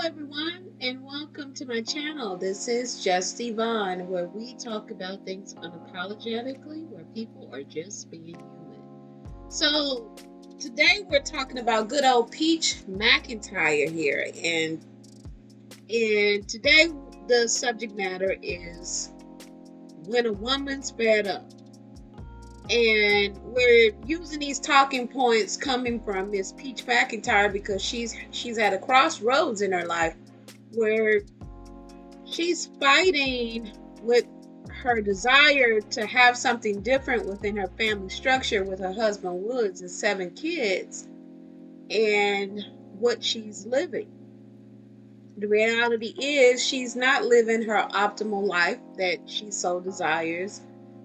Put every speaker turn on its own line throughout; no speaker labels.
everyone, and welcome to my channel. This is Just Yvonne, where we talk about things unapologetically, where people are just being human. So, today we're talking about good old Peach McIntyre here, and today the subject matter is when a woman's fed up. And we're using these talking points coming from Miss Peach McIntyre because she's at a crossroads in her life where she's fighting with her desire to have something different within her family structure with her husband Woods and 7 kids and what she's living. The reality is she's not living her optimal life that she so desires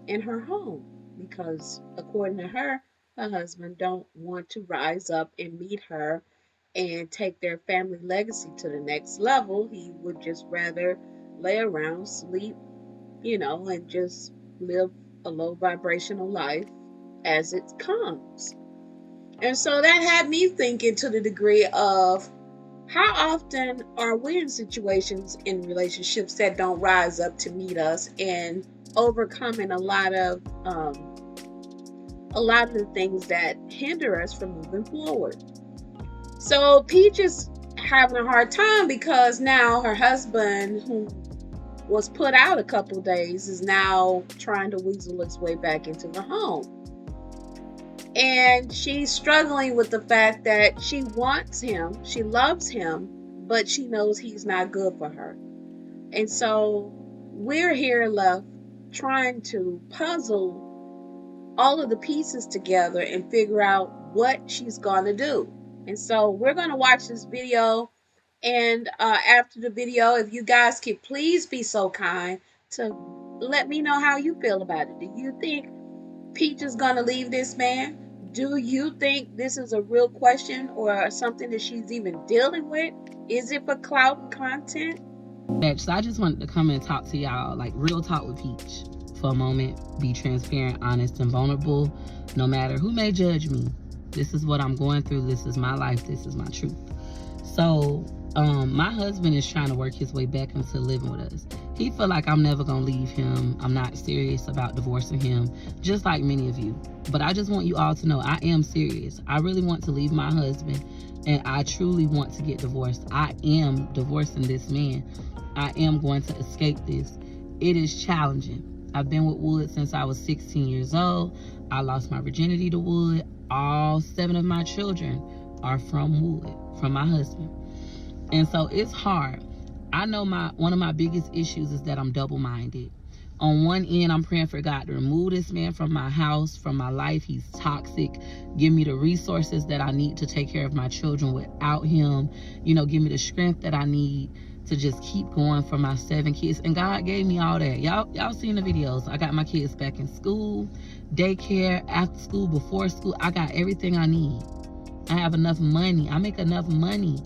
in her home because according to her husband don't want to rise up and meet her and take their family legacy to the next level. He would just rather lay around, sleep, and just live a low vibrational life as it comes. And so that had me thinking to the degree of how often are we in situations in relationships that don't rise up to meet us and overcoming a lot of the things that hinder us from moving forward. So Peach is having a hard time because now her husband, who was put out a couple days, is now trying to weasel his way back into the home. And she's struggling with the fact that she wants him, she loves him, but she knows he's not good for her. And so we're here left trying to puzzle all of the pieces together and figure out what she's going to do. And so we're going to watch this video. And after the video, if you guys could please be so kind to let me know how you feel about it. Do you think Peach is going to leave this man? Do you think this is a real question or something that she's even dealing with? Is it for clout and content?
So I just wanted to come and talk to y'all, like real talk with Peach for a moment. Be transparent, honest, and vulnerable. No matter who may judge me, this is what I'm going through. This is my life. This is my truth. So my husband is trying to work his way back into living with us. He feel like I'm never gonna leave him. I'm not serious about divorcing him, just like many of you. But I just want you all to know I am serious. I really want to leave my husband, and I truly want to get divorced. I am divorcing this man. I am going to escape this. It is challenging. I've been with Wood since I was 16 years old. I lost my virginity to Wood. All 7 of my children are from Wood, from my husband. And so it's hard. I know one of my biggest issues is that I'm double-minded. On one end, I'm praying for God to remove this man from my house, from my life. He's toxic. Give me the resources that I need to take care of my children without him. Give me the strength that I need to just keep going for my 7 kids. And God gave me all that. Y'all seen the videos. I got my kids back in school, daycare, after school, before school. I got everything I need. I have enough money. I make enough money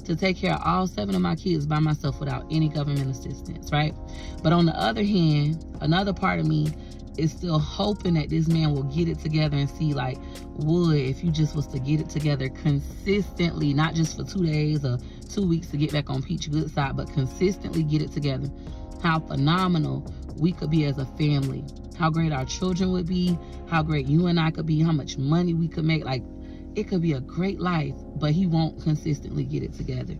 to take care of all 7 of my kids by myself without any government assistance, right? But on the other hand, another part of me is still hoping that this man will get it together and see, like, Wood, if you just was to get it together consistently, not just for 2 days or 2 weeks to get back on Peach's good side, but consistently get it together, how phenomenal we could be as a family, how great our children would be, how great you and I could be, how much money we could make. Like, it could be a great life, but he won't consistently get it together.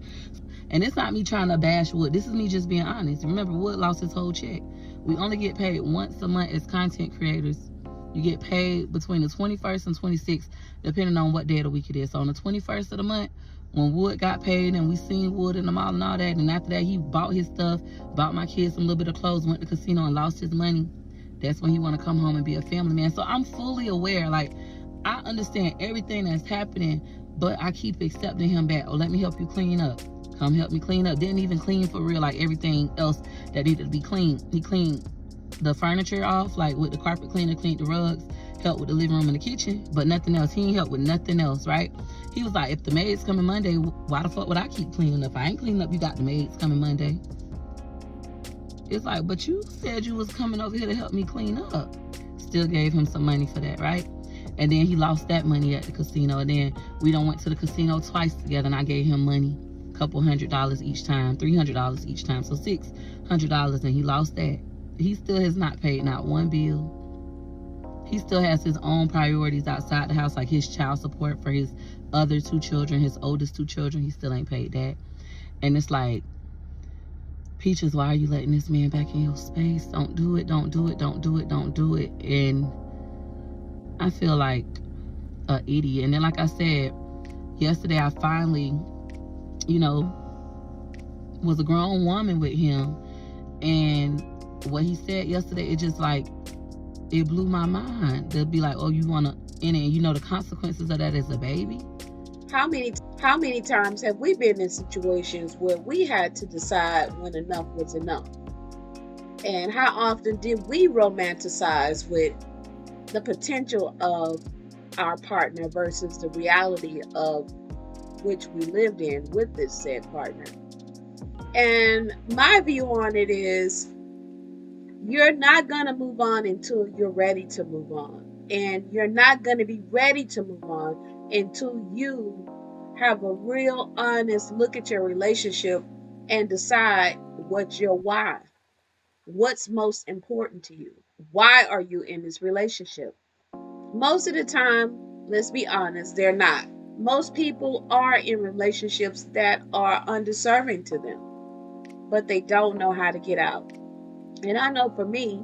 And it's not me trying to bash Wood. This is me just being honest. Remember, Wood lost his whole check. We only get paid once a month as content creators. You get paid between the 21st and 26th, depending on what day of the week it is. So on the 21st of the month, when Wood got paid and we seen Wood in the mall and all that, and after that he bought his stuff, bought my kids some little bit of clothes, went to the casino and lost his money, that's when he want to come home and be a family man. So I'm fully aware, like, I understand everything that's happening, but I keep accepting him back. Oh, let me help you clean up. Come help me clean up. Didn't even clean for real, like everything else that needed to be cleaned. He cleaned the furniture off, like with the carpet cleaner, cleaned the rugs, helped with the living room and the kitchen, but nothing else. He ain't helped with nothing else, right? He was like, if the maid's coming Monday, why the fuck would I keep cleaning up? If I ain't cleaning up, you got the maids coming Monday. It's like, but you said you was coming over here to help me clean up. Still gave him some money for that, right? And then he lost that money at the casino. And then we done went to the casino twice together and I gave him money couple $100 each time, $300 each time, so $600, and he lost that. He still has not paid not one bill. He still has his own priorities outside the house, like his child support for his other two children, his oldest two children. He still ain't paid that. And it's like, Peaches, why are you letting this man back in your space? Don't do it, don't do it, don't do it, don't do it. And I feel like an idiot. And then, like I said, yesterday I finally, was a grown woman with him. And what he said yesterday, it just like, it blew my mind. They'll be like, oh, you want to, and the consequences of that as a baby.
How many times have we been in situations where we had to decide when enough was enough? And how often did we romanticize with the potential of our partner versus the reality of which we lived in with this said partner? And my view on it is, you're not going to move on until you're ready to move on. And you're not going to be ready to move on until you have a real honest look at your relationship and decide what's your why. What's most important to you? Why are you in this relationship? Most of the time, let's be honest, they're not. Most people are in relationships that are undeserving to them, but they don't know how to get out. And I know for me,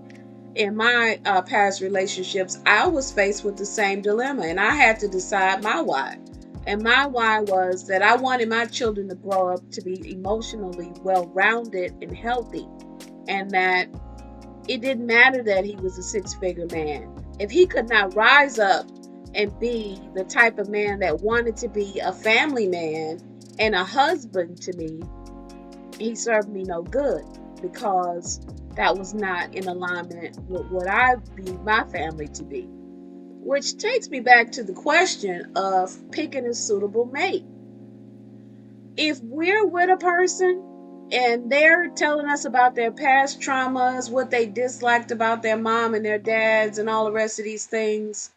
in my past relationships, I was faced with the same dilemma, and I had to decide my why. And my why was that I wanted my children to grow up to be emotionally well-rounded and healthy, and that it didn't matter that he was a six-figure man. If he could not rise up and be the type of man that wanted to be a family man and a husband to me, he served me no good, because that was not in alignment with what I view my family to be. Which takes me back to the question of picking a suitable mate. If we're with a person and they're telling us about their past traumas, what they disliked about their mom and their dads and all the rest of these things,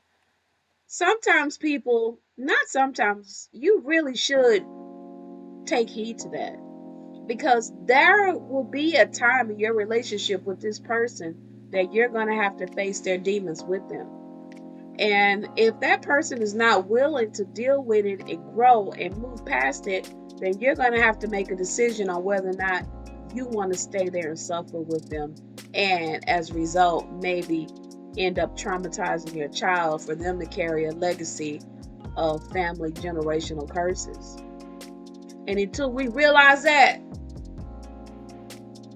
sometimes people, not sometimes, you really should take heed to that. Because there will be a time in your relationship with this person that you're going to have to face their demons with them. And if that person is not willing to deal with it and grow and move past it, then you're going to have to make a decision on whether or not you want to stay there and suffer with them. And as a result, maybe end up traumatizing your child for them to carry a legacy of family generational curses. And until we realize that,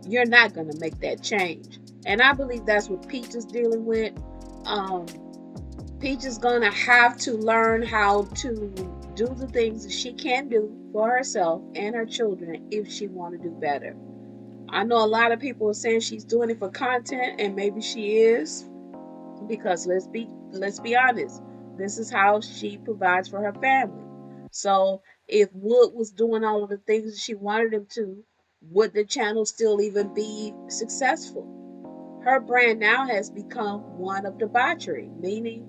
you're not going to make that change. And I believe that's what Peach is dealing with. Peach is going to have to learn how to do the things that she can do for herself and her children if she want to do better. I know a lot of people are saying she's doing it for content, and maybe she is, because let's be honest, this is how she provides for her family. So if Wood was doing all of the things that she wanted him to, would the channel still even be successful? Her brand now has become one of debauchery, meaning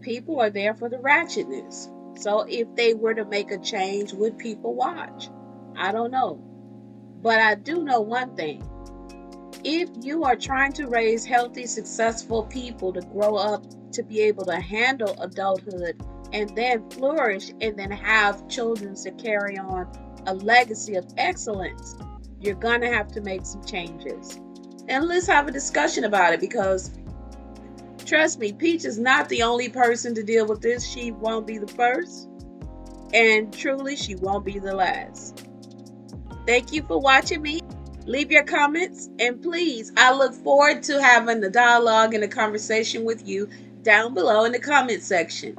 people are there for the ratchetness. So if they were to make a change, would people watch? I don't know. But I do know one thing. If you are trying to raise healthy, successful people to grow up to be able to handle adulthood and then flourish and then have children to carry on a legacy of excellence, you're going to have to make some changes. And let's have a discussion about it, because trust me, Peach is not the only person to deal with this. She won't be the first, and truly she won't be the last. Thank you for watching me. Leave your comments, and please, I look forward to having the dialogue and the conversation with you down below in the comment section.